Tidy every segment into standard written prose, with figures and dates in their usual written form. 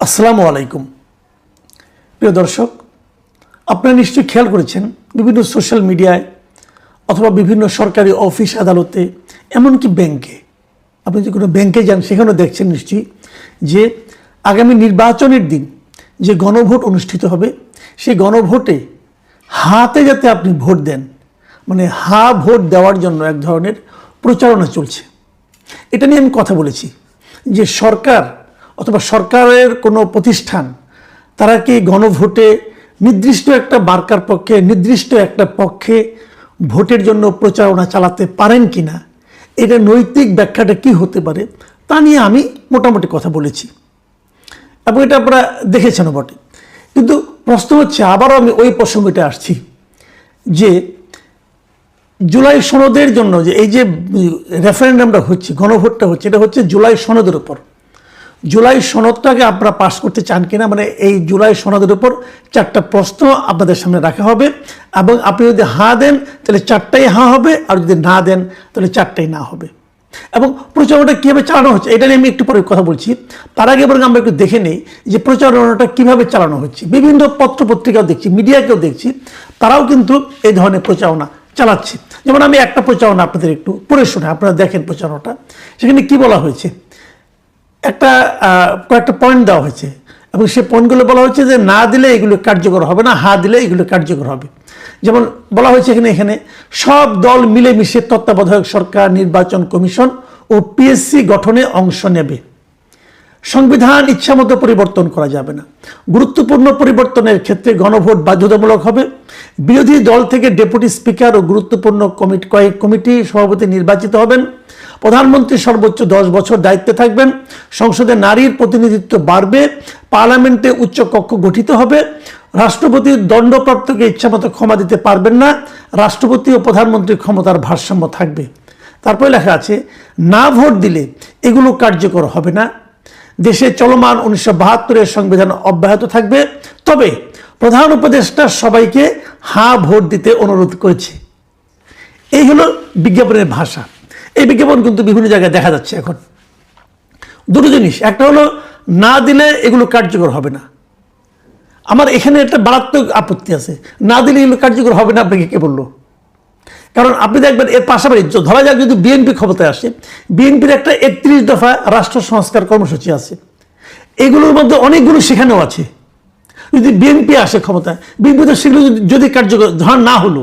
আসসালামু আলাইকুম প্রিয় দর্শক, আপনারা নিশ্চয়ই খেয়াল করেছেন বিভিন্ন সোশ্যাল মিডিয়ায় অথবা বিভিন্ন সরকারি অফিস আদালতে, এমনকি ব্যাংকে, আপনি যে কোনো ব্যাংকে যান সেখানেও দেখছেন নিশ্চয়ই যে আগামী নির্বাচনের দিন যে গণভোট অনুষ্ঠিত হবে, সেই গণভোটে হাতে যাতে আপনি ভোট দেন, মানে ভোট দেওয়ার জন্য এক ধরনের প্রচারণা চলছে। এটা নিয়ে আমি কথা বলেছি যে সরকার অথবা সরকারের কোনো প্রতিষ্ঠান তারা কি গণভোটে নির্দিষ্ট একটা মার্কার পক্ষে, নির্দিষ্ট একটা পক্ষে ভোটের জন্য প্রচারণা চালাতে পারেন কি না, এটা নৈতিক ব্যাখ্যাটা কি হতে পারে তা নিয়ে আমি মোটামুটি কথা বলেছি এবং এটা আপনারা দেখেছেন বটে। কিন্তু প্রশ্ন হচ্ছে, আবারও আমি ওই প্রসঙ্গটা আসছি যে জুলাই সনদের জন্য যে এই যে রেফারেন্ডামটা হচ্ছে, গণভোটটা হচ্ছে, এটা হচ্ছে জুলাই সনদের উপর। জুলাই সনদটাকে আপনারা পাস করতে চান কিনা, মানে এই জুলাই সনদের উপর 4টা প্রশ্ন আপনাদের সামনে রাখা হবে এবং আপনি যদি হাঁ দেন তাহলে 4টাই হাঁ হবে, আর যদি না দেন তাহলে 4টাই না হবে। এবং প্রচারণাটা কীভাবে চালানো হচ্ছে এটা নিয়ে আমি একটু পরে কথা বলছি। তার আগে বরং আমরা একটু দেখে নিই যে প্রচারণাটা কীভাবে চালানো হচ্ছে। বিভিন্ন পত্রপত্রিকাও দেখছি, মিডিয়াকেও দেখছি, তারাও কিন্তু এই ধরনের প্রচারণা চালাচ্ছে। যেমন আমি একটা প্রচারণা আপনাদের একটু পড়ে শোনাই, আপনারা দেখেন প্রচারণাটা। সেখানে কি বলা হয়েছে, কয়েকটা পয়েন্ট দেওয়া হয়েছে এবং সেই পয়েন্টগুলো বলা হচ্ছে যে না দিলে এগুলো কার্যকর হবে না, হাঁ দিলে এগুলো কার্যকর হবে। যেমন বলা হয়েছে এখানে সব দল মিলেমিশে তত্ত্বাবধায়ক সরকার, নির্বাচন কমিশন ও পিএসসি গঠনে অংশ নেবে। সংবিধান ইচ্ছামতো পরিবর্তন করা যাবে না। গুরুত্বপূর্ণ পরিবর্তনের ক্ষেত্রে গণভোট বাধ্যতামূলক হবে। বিরোধী দল থেকে ডেপুটি স্পিকার ও গুরুত্বপূর্ণ কয়েক কমিটি সভাপতি নির্বাচিত হবেন। প্রধানমন্ত্রী সর্বোচ্চ 10 বছর দায়িত্বে থাকবেন। সংসদে নারীর প্রতিনিধিত্ব বাড়বে। পার্লামেন্টে উচ্চ কক্ষ গঠিত হবে। রাষ্ট্রপতি দণ্ডপ্রাপ্তকে ইচ্ছামতো ক্ষমা দিতে পারবেন না। রাষ্ট্রপতি ও প্রধানমন্ত্রীর ক্ষমতার ভারসাম্য থাকবে। তারপরে লেখা আছে, না ভোট দিলে এগুলো কার্যকর হবে না। দেশে চলমান 1972-এর সংবিধান অব্যাহত থাকবে। তবে প্রধান উপদেষ্টা সবাইকে হাঁ ভোট দিতে অনুরোধ করেছে। এই হলো বিজ্ঞাপনের ভাষা। এই বিজ্ঞাপন কিন্তু বিভিন্ন জায়গায় দেখা যাচ্ছে এখন। দুটো জিনিস, একটা হলো না দিলে এগুলো কার্যকর হবে না। আমার এখানে একটা মারাত্মক আপত্তি আছে, না দিলে এগুলো কার্যকর হবে না আপনাকে কে বললো? কারণ আপনি দেখবেন এর পাশাপাশি ধরা যাক যদি বিএনপি ক্ষমতায় আসে, বিএনপির একটা 31 দফা রাষ্ট্র সংস্কার কর্মসূচি আছে, এগুলোর মধ্যে অনেকগুলো সেখানেও আছে। যদি বিএনপি আসে ক্ষমতায়, বিএনপি তো সেগুলো যদি কার্যকর ধরা না হলো,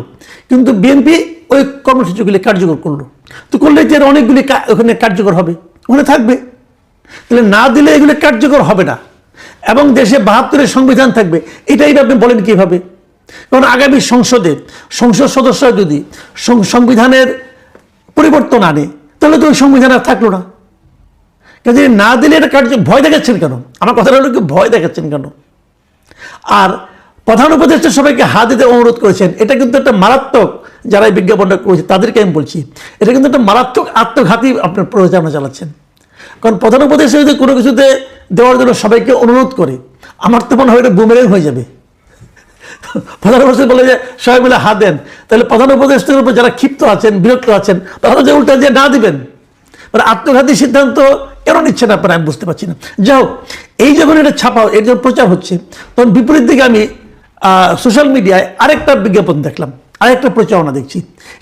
কিন্তু বিএনপি ওই কর্মসূচিগুলি কার্যকর করলো, তো করলে যে অনেকগুলি ওখানে কার্যকর হবে, ওখানে থাকবে। তাহলে না দিলে এগুলো কার্যকর হবে না এবং দেশে 72-এর সংবিধান থাকবে, এটাই আপনি বলেন কীভাবে? কারণ আগামী সংসদ সদস্যরা যদি সংবিধানের পরিবর্তন আনে তাহলে তো ওই সংবিধান আর থাকলো না। কাজে না দিলে এটা ভয় দেখাচ্ছেন কেন? আমার কথাটা হলো কি, ভয় দেখাচ্ছেন কেন? আর প্রধান উপদেষ্টা সবাইকে হাত দিতে অনুরোধ করেছেন, এটা কিন্তু একটা মারাত্মক, যারা এই বিজ্ঞাপনটা করেছে তাদেরকে আমি বলছি, এটা কিন্তু একটা মারাত্মক আত্মঘাতী আপনার প্রচারণা চালাচ্ছেন। কারণ প্রধান উপদেষ্টা যদি কোনো কিছুতে দেওয়ার জন্য সবাইকে অনুরোধ করে, আমার তো মনে হয় এটা বুমেরাং হয়ে যাবে। প্রধান উপদেষ্টা বলে যে সবাই মিলে হাত দেন, তাহলে প্রধান উপদেষ্টার উপর যারা ক্ষিপ্ত আছেন, বিরক্ত আছেন, তারা যে উল্টা যে না দিবেন, মানে আত্মঘাতী সিদ্ধান্ত কেন নিচ্ছেন আপনারা, আমি বুঝতে পারছি না। যাই হোক, এই যখন এটা ছাপা, এর যখন প্রচার হচ্ছে, তখন বিপরীত দিকে আমি সোশ্যাল মিডিয়ায় আরেকটা বিজ্ঞাপন দেখলাম, আরেকটা প্রচারণা দেখছি।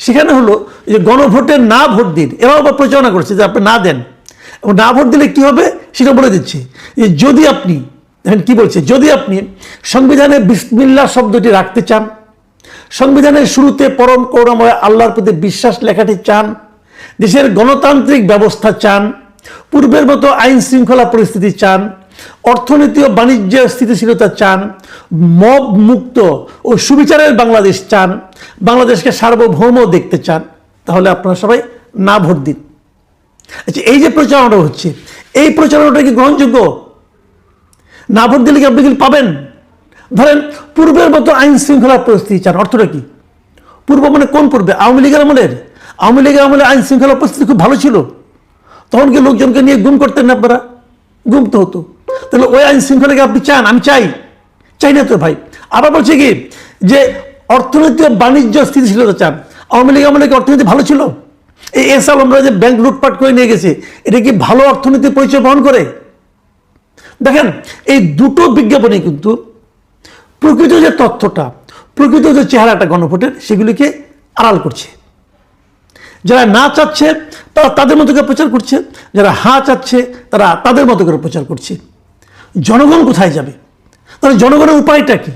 সেখানে হলো যে গণভোটে না ভোট দিন, এরাও আবার প্রচারণা করছে যে আপনি না দেন, এবং না ভোট দিলে কি হবে সেটা বলে দিচ্ছে। যে যদি আপনি দেখেন কি বলছে, যদি আপনি সংবিধানে বিসমিল্লাহ শব্দটি রাখতে চান, সংবিধানের শুরুতে পরম করুণাময় আল্লাহর প্রতি বিশ্বাস লেখাটি চান, দেশের গণতান্ত্রিক ব্যবস্থা চান, পূর্বের মতো আইন শৃঙ্খলা পরিস্থিতি চান, অর্থনীতি ও বাণিজ্য স্থিতিশীলতা চান, মব মুক্ত ও সুবিচারের বাংলাদেশ চান, বাংলাদেশকে সার্বভৌম দেখতে চান, তাহলে আপনারা সবাই না ভোট দিন। আচ্ছা, এই যে প্রচারণা হচ্ছে, এই প্রচারণাটা কি গ্রহণযোগ্য? না ভোট দিলে কি আপনি কি পাবেন? ধরেন পূর্বের মতো আইন শৃঙ্খলার পরিস্থিতি চান, অর্থটা কি? পূর্ব মানে কোন পূর্বে? আওয়ামী লীগের আমলের? আওয়ামী লীগের আমলে আইন শৃঙ্খলার পরিস্থিতি খুব ভালো ছিল, তখন কি লোকজনকে নিয়ে গুম করতেন না আপনারা? গুম তো হতো। তাহলে ওই আইন শৃঙ্খলাকে আপনি চান? আমি চাই না তো ভাই। আবার বলছে কি যে অর্থনৈতিক বাণিজ্য স্থিতিশীলতা চান। আওয়ামী লীগ আমলে কি অর্থনীতি ভালো ছিল? এই এস আলমরা যে ব্যাংক লুটপাট করে নিয়ে গেছে, এটা কি ভালো অর্থনীতির পরিচয় বহন করে? দেখেন এই দুটো বিজ্ঞাপনে কিন্তু প্রকৃত যে তথ্যটা, প্রকৃত যে চেহারাটা গণভোটের, সেগুলিকে আড়াল করছে। যারা না চাচ্ছে তারা তাদের মতো করে প্রচার করছে, যারা হা চাচ্ছে তারা তাদের মতো করে প্রচার করছে। জনগণ কোথায় যাবে? তাহলে জনগণের উপায়টা কি?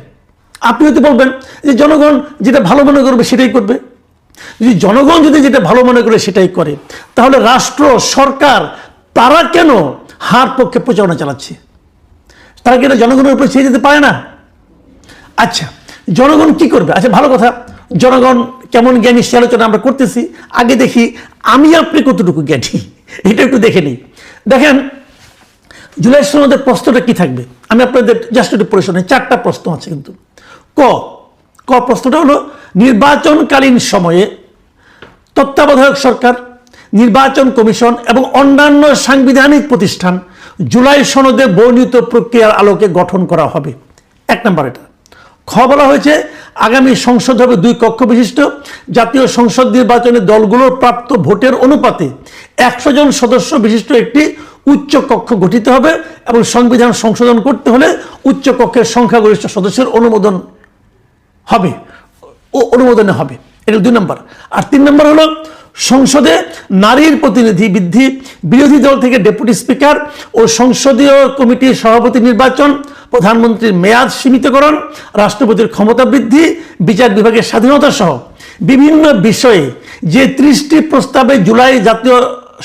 আপনি হয়তো বলবেন যে জনগণ যেটা ভালো মনে করবে সেটাই করবে। যদি জনগণ যদি যেটা ভালো মনে করে সেটাই করে, তাহলে রাষ্ট্র, সরকার তারা কেন হার পক্ষে প্রচারণা চালাচ্ছে? তারা কি এটা জনগণের উপরে ছেড়ে যেতে পারে না? আচ্ছা, জনগণ কি করবে? আচ্ছা, ভালো কথা, জনগণ কেমন জ্ঞানী সে আলোচনা আমরা করতেছি। আগে দেখি আমি আপনি কতটুকু জ্ঞানী, এটা একটু দেখে নিই। দেখেন, জুলাই সনদের প্রশ্নটা কি থাকবে আমি আপনাদের জাস্ট একটু পড়ে শোনাই। 4টা প্রশ্ন আছে কিন্তু। ক প্রশ্নটা হলো, নির্বাচনকালীন সময়ে তত্ত্বাবধায়ক সরকার, নির্বাচন কমিশন এবং অন্যান্য সাংবিধানিক প্রতিষ্ঠান জুলাই সনদে বর্ণিত প্রক্রিয়ার আলোকে গঠন করা হবে। 1 নম্বর এটা। খ বলা হয়েছে, আগামী সংসদ হবে 2 কক্ষ বিশিষ্ট। জাতীয় সংসদ নির্বাচনে দলগুলোর প্রাপ্ত ভোটের অনুপাতে 100 জন সদস্য বিশিষ্ট একটি উচ্চ কক্ষ গঠিত হবে এবং সংবিধান সংশোধন করতে হলে উচ্চ কক্ষের সংখ্যাগরিষ্ঠ সদস্যের অনুমোদনে হবে। এটা 2 নম্বর। আর 3 নম্বর হলো, সংসদে নারীর প্রতিনিধি বৃদ্ধি, বিরোধী দল থেকে ডেপুটি স্পিকার ও সংসদীয় কমিটির সভাপতি নির্বাচন, প্রধানমন্ত্রীর মেয়াদ সীমিতকরণ, রাষ্ট্রপতির ক্ষমতা বৃদ্ধি, বিচার বিভাগের স্বাধীনতা সহ বিভিন্ন বিষয়ে যে 30টি প্রস্তাবে জুলাই জাতীয়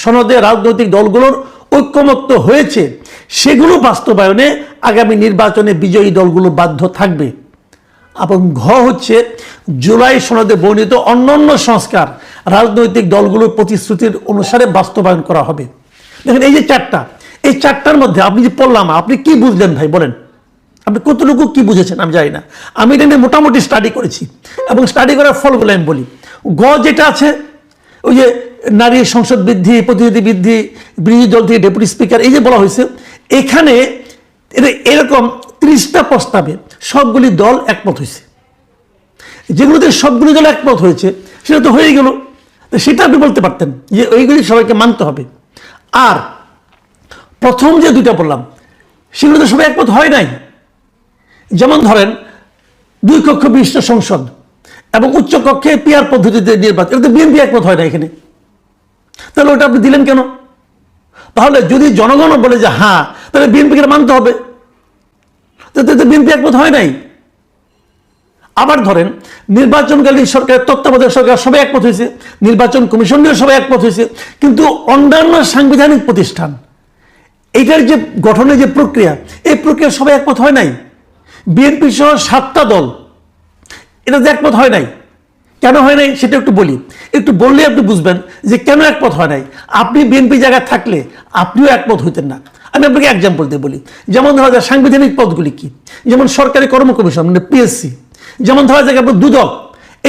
সনদে রাজনৈতিক দলগুলোর ঐক্যমত্য হয়েছে, সেগুলো বাস্তবায়নে আগামী নির্বাচনে বিজয়ী দলগুলো বাধ্য থাকবে। এবং ঘ হচ্ছে, জুলাই সনদে বর্ণিত অন্যান্য সংস্কার রাজনৈতিক দলগুলোর প্রতিশ্রুতির অনুসারে বাস্তবায়ন করা হবে। দেখেন, এই যে 4টা, এই 4টার মধ্যে আপনি যে পড়লাম, আপনি কি বুঝলেন ভাই বলেন? আপনি কতটুকু কি বুঝেছেন আমি জানি না। আমি এটা নিয়ে মোটামুটি স্টাডি করেছি এবং স্টাডি করার ফলগুলো আমি বলি। গ যেটা আছে, ওই যে নারী সংসদ বৃদ্ধি, প্রতিনিধি বৃদ্ধি, বিরোধী দল থেকে ডেপুটি স্পিকার, এই যে বলা হয়েছে, এখানে এরকম 30টা প্রস্তাবে সবগুলি দল একমত হয়েছে। যেগুলোতে সবগুলি দল একমত হয়েছে সেটা তো হয়ে গেল, সেটা আপনি বলতে পারতেন যে ওইগুলি সবাইকে মানতে হবে। আর প্রথম যে 2টা বললাম সেগুলোতে সবাই একমত হয় নাই। যেমন ধরেন 2 কক্ষ বিশিষ্ট সংসদ এবং উচ্চ কক্ষে পিআর পদ্ধতিতে নির্বাচন, এটা তো বিএনপি একমত হয় না এখানে। তাহলে ওটা আপনি দিলেন কেন? তাহলে যদি জনগণও বলে যে হ্যাঁ, তাহলে বিএনপিকে মানতে হবে, বিএনপি একমত হয় নাই। আবার ধরেন নির্বাচনকালীন সরকার, তত্ত্বাবধায়ক সরকার সবাই একমত হয়েছে, নির্বাচন কমিশন নিয়ে সবাই একমত হয়েছে, কিন্তু অন্যান্য সাংবিধানিক প্রতিষ্ঠান এইটার যে গঠনের যে প্রক্রিয়া, এই প্রক্রিয়া সবাই একমত হয় নাই। বিএনপি সহ 7টা দল এটাতে একমত হয় নাই। কেন হয় নাই সেটা একটু বলি, একটু বললে আপনি বুঝবেন যে কেন একমত হয় নাই। আপনি বিএনপি জায়গায় থাকলে আপনিও একমত হইতেন না। আমি আপনাকে এক্সাম্পল দিয়ে বলি। যেমন ধরা যায় সাংবিধানিক পদগুলি কি, যেমন সরকারি কর্ম কমিশন মানে পিএসসি, যেমন ধরা যায় আপনার দুদক,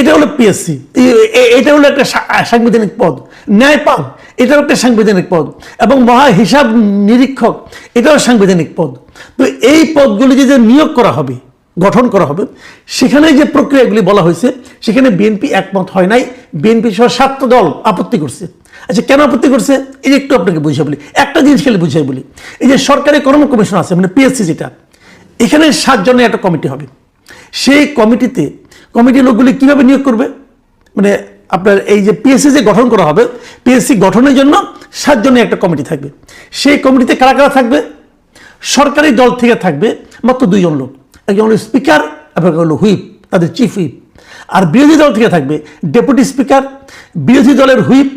এটা হলো পিএসসি, এটা হলো একটা সাংবিধানিক পদ। ন্যায়পাল, এটাও একটা সাংবিধানিক পদ, এবং মহা হিসাব নিরীক্ষক, এটাও সাংবিধানিক পদ। তো এই পদগুলি যে নিয়োগ করা হবে, গঠন করা হবে, সেখানে যে প্রক্রিয়াগুলি বলা হয়েছে সেখানে বিএনপি একমত হয় নাই। বিএনপি সহ 7টা দল আপত্তি করছে। আচ্ছা, কেন আপত্তি করছে এই যে একটু আপনাকে বুঝিয়ে বলি, একটা জিনিস খেলে বুঝিয়ে বলি। এই যে সরকারি কর্ম কমিশন আছে মানে পিএসসি, যেটা এখানে 7 জনের একটা কমিটি হবে। সেই কমিটির লোকগুলি কিভাবে নিয়োগ করবে, মানে আপনার এই যে পিএসসি যে গঠন করা হবে, পিএসসি গঠনের জন্য 7 জনের একটা কমিটি থাকবে। সেই কমিটিতে কারা কারা থাকবে? সরকারি দল থেকে থাকবে মাত্র 2 জন লোক, একজন হলো স্পিকার এবং হলো হুইপ, তাদের চিফ হুইপ। আর বিরোধী দল থেকে থাকবে ডেপুটি স্পিকার, বিরোধী দলের হুইপ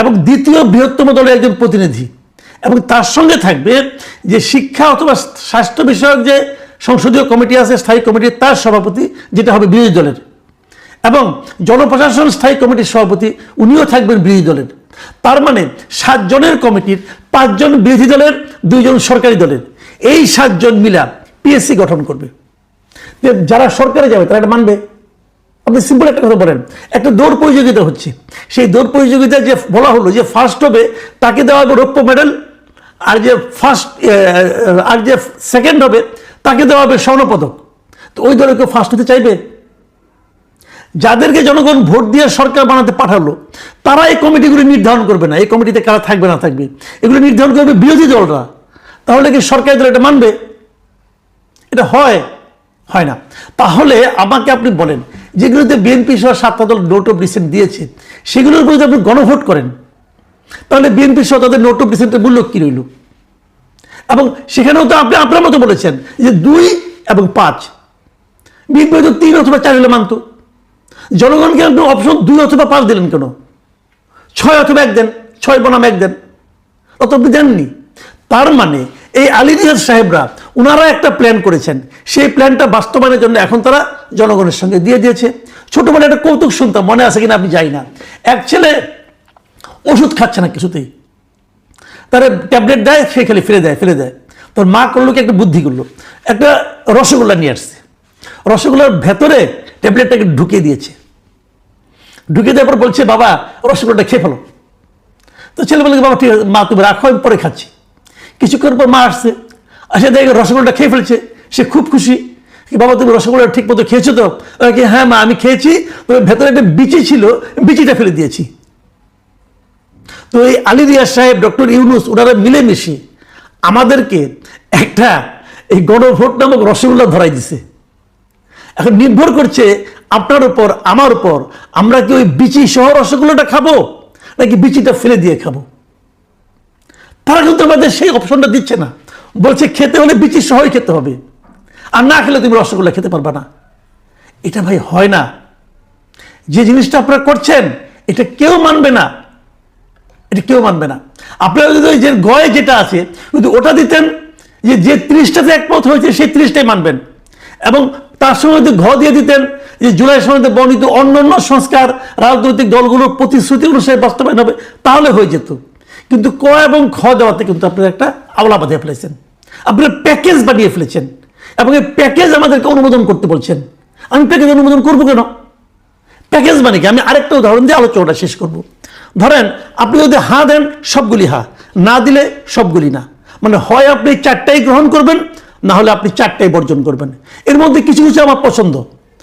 এবং দ্বিতীয় বৃহত্তম দলের একজন প্রতিনিধি, এবং তার সঙ্গে থাকবে যে শিক্ষা অথবা স্বাস্থ্য বিষয়ক যে সংসদীয় কমিটি আছে, স্থায়ী কমিটি, তার সভাপতি, যেটা হবে বিরোধী দলের, এবং জনপ্রশাসন স্থায়ী কমিটির সভাপতি, উনিও থাকবেন বিরোধী দলের। তার মানে 7 জনের কমিটির 5 জন বিরোধী দলের, 2 জন সরকারি দলের, এই 7 জন মিলা পিএসসি গঠন করবে। যারা সরকারে যাবে তারা এটা মানবে? আপনি সিম্পল একটা কথা বলেন, একটা দৌড় প্রতিযোগিতা হচ্ছে, সেই দৌড় প্রতিযোগিতায় যে বলা হলো যে ফার্স্ট হবে তাকে দেওয়া হবে রৌপ্য মেডেল, আর যে সেকেন্ড হবে তাকে দেওয়া হবে স্বর্ণপদক। তো ওই দলে কেউ ফার্স্ট হতে চাইবে? যাদেরকে জনগণ ভোট দিয়ে সরকার বানাতে পাঠালো তারা এই কমিটিগুলি নির্ধারণ করবে না, এই কমিটিতে কারা থাকবে না থাকবে, এগুলো নির্ধারণ করবে বিরোধী দলরা। তাহলে কি সরকারি দল এটা মানবে? এটা হয়? হয় না। তাহলে আমাকে আপনি বলেন, যেগুলোতে বিএনপি সহ 7টা দল নোট অফ ডিসেন্ট দিয়েছে সেগুলোর উপর যদি আপনি গণভোট করেন, তাহলে বিএনপি সহ তাদের নোট অফ ডিসেন্টের মূল্য কি রইল? এবং সেখানেও তো আপনি আপনার মতো বলেছেন যে 2 এবং 5, বিএনপি হয়তো 3 অথবা 4 হলে মানত। জনগণকে আপনি অপশন 2 অথবা 5 দিলেন কেন? 6 অথবা 1 দেন, 6 বনাম 1 দেন, অত আপনি দেননি। তার মানে এই আলী রিয়াজ সাহেবরা ওনারা একটা প্ল্যান করেছেন, সেই প্ল্যানটা বাস্তবায়নের জন্য এখন তারা জনগণের সঙ্গে দিয়ে দিয়েছে। ছোটবেলায় একটা কৌতুক শুনতাম, মনে আছে কিনা আপনি যাই না, এক ছেলে ওষুধ খাচ্ছে না কিছুতেই, তারা ট্যাবলেট দেয়, সে খালি ফেলে দেয়। তোর মা করলো কি, একটা বুদ্ধি করলো, একটা রসগোল্লা নিয়ে আসছে, রসগোল্লার ভেতরে ট্যাবলেটটাকে ঢুকিয়ে দিয়েছে। ঢুকিয়ে দেওয়ার পর বলছে, বাবা রসগোল্লাটা খেয়ে ফেলো। তো ছেলে বলে, বাবা ঠিক আছে মা তুমি রাখো, আমি পরে খাচ্ছি। কিছুক্ষণ পর মা আসছে, আসে দেখে রসগোল্লাটা খেয়ে ফেলছে। সে খুব খুশি, বাবা তুমি রসগোল্লা ঠিক মতো খেয়েছো তো? হ্যাঁ মা আমি খেয়েছি, তবে ভেতরে একটা বিচি ছিল, বিচিটা ফেলে দিয়েছি। তো এই আলী রিয়াজ সাহেব, ডক্টর ইউনূস, ওনারা মিলেমিশে আমাদেরকে একটা এই গণভোট নামক রসগোল্লা ধরাই দিছে। এখন নির্ভর করছে আপনার উপর, আমার উপর, আমরা কি ওই বিচি সহ রসগোল্লাটা খাবো নাকি বিচিটা ফেলে দিয়ে খাবো। তারা কিন্তু আমাদের সেই অপশনটা দিচ্ছে না, বলছে খেতে হলে বিচি সহই খেতে হবে, আর না খেলে তুমি রসগোল্লা খেতে পারবা না। এটা ভাই হয় না। যে জিনিসটা আপনারা করছেন এটা কেউ মানবে না, এটা কেউ মানবে না। আপনারা যদি ওই যে গয়ে যেটা আছে যদি ওটা দিতেন, যে 30টাতে একমত হয়েছে সেই 30টাই মানবেন, এবং তার সঙ্গে যদি ঘ দিয়ে দিতেন যে জুলাই সনদে বর্ণিত অন্যান্য সংস্কার রাজনৈতিক দলগুলোর প্রতিশ্রুতি অনুসারে বাস্তবায়ন হবে, তাহলে হয়ে যেত। কিন্তু ক এবং খ দেওয়াতে কিন্তু আপনারা একটা আওলা বাঁধিয়ে ফেলেছেন, আপনারা প্যাকেজ বানিয়ে ফেলেছেন, এবং এই প্যাকেজ আমাদেরকে অনুমোদন করতে বলছেন। আমি প্যাকেজ অনুমোদন করবো কেন? প্যাকেজ মানে কি? আমি আরেকটা উদাহরণ দিয়ে আলোচনাটা শেষ করব। ধরেন আপনি যদি হা দেন, সবগুলি হা, না দিলে সবগুলি না। মানে হয় আপনি 4টাই গ্রহণ করবেন, না হলে আপনি 4টাই বর্জন করবেন। এর মধ্যে কিছু কিছু আমার পছন্দ,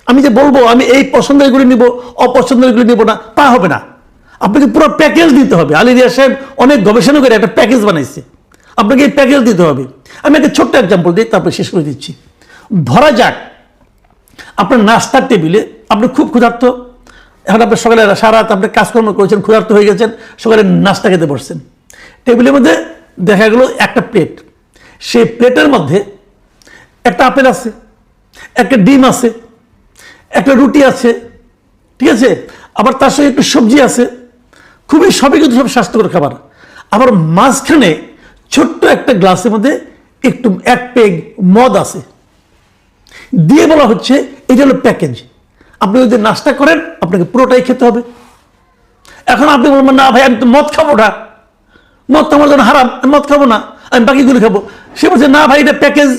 আমি যে বলবো আমি এই পছন্দের এগুলি নিব, অপছন্দের এগুলি নিব না, তা হবে না। আপনাকে পুরো প্যাকেজ দিতে হবে। আলী রিয়াজ সাহেব অনেক গবেষণা করে একটা প্যাকেজ বানাইছে, আপনাকে এই প্যাকেজ দিতে হবে। আমি একটা ছোট্ট এক্সাম্পল দিই, তারপরে শেষ করে দিচ্ছি। ধরা যাক আপনার নাস্তার টেবিলে আপনি খুব ক্ষুধার্ত, এখন আপনি সকালে সারা রাত আপনি কাজকর্ম করেছেন, ক্ষুধার্ত হয়ে গেছেন, সকালে নাস্তা খেতে বসছেন। টেবিলের মধ্যে দেখা গেল একটা প্লেট, সেই প্লেটের মধ্যে একটা আপেল আছে, একটা ডিম আছে, একটা রুটি আছে, ঠিক আছে, আবার তার সঙ্গে একটু সবজি আছে, খুবই সবই কিন্তু সব স্বাস্থ্যকর খাবার। আবার মাঝখানে ছোট্ট একটা গ্লাসের মধ্যে একটু 1 পেগ মদ আছে, দিয়ে বলা হচ্ছে এটা হলো প্যাকেজ, আপনি যদি নাস্তা করেন আপনাকে পুরোটাই খেতে হবে। এখন আপনি বলবেন না ভাই আমি তো মদ খাবো না, মদ তো আমার জন্য হারাম, আমি মদ খাবো না, আমি বাকিগুলি খাবো। সে বলছে না ভাই এটা প্যাকেজ,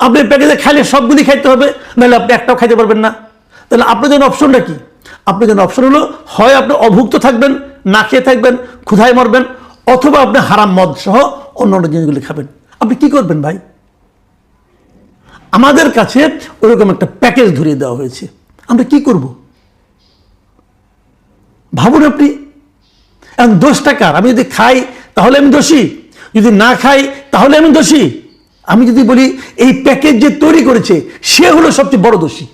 আপনি প্যাকেজে খাইলে সবগুলি খাইতে হবে, নাহলে আপনি একটাও খাইতে পারবেন না। তাহলে আপনার জন্য অপশনটা কি? আপনার জন্য অপশন হলো হয় আপনি অভুক্ত থাকবেন, না খেয়ে থাকবেন, ক্ষুধায় মরবেন, অথবা আপনি হারাম মদ সহ অন্য অন্য জিনিসগুলি খাবেন। আপনি কি করবেন ভাই? আমাদের কাছে ওরকম একটা প্যাকেজ ধরিয়ে দেওয়া হয়েছে, আমরা কি করব ভাবুন আপনি। এখন দোষটা কার? আমি যদি খাই তাহলে আমি দোষী, যদি না খাই তাহলে আমি দোষী। আমি যদি বলি এই প্যাকেজ যে তৈরি করেছে সে হলো সবচেয়ে বড় দোষী,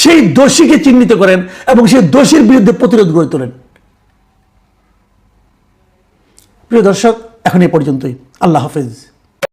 সেই দোষীকে চিহ্নিত করেন এবং সেই দোষীর বিরুদ্ধে প্রতিরোধ গড়ে তোলেন। প্রিয় দর্শক, এখন এই পর্যন্তই। আল্লাহ হাফেজ।